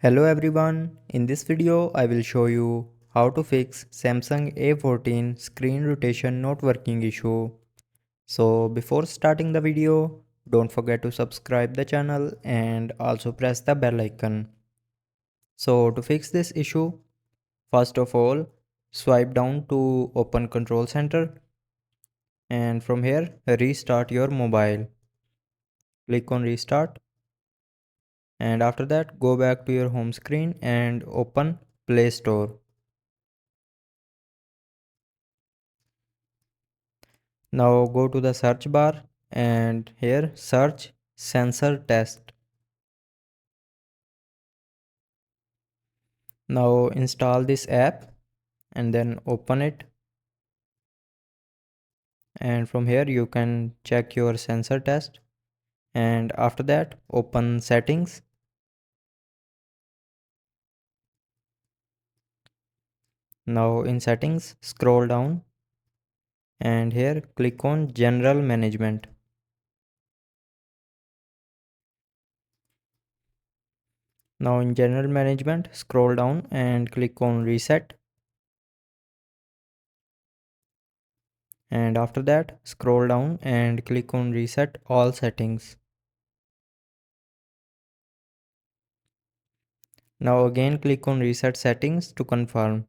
Hello everyone, in this video I will show you how to fix Samsung A14 screen rotation not working issue. So before starting the video, don't forget to subscribe the channel and also press the bell icon. So to fix this issue, first of all, swipe down to open control center and from here restart your mobile. Click on restart and after that go back to your home screen and open Play Store. Now go to the search bar and here search sensor test. Now install this app and then open it, and from here you can check your sensor test, and after that open settings. Now in settings scroll down and here click on general management. Now in general management scroll down and click on reset, and after that scroll down and click on reset all settings. Now again click on reset settings to confirm.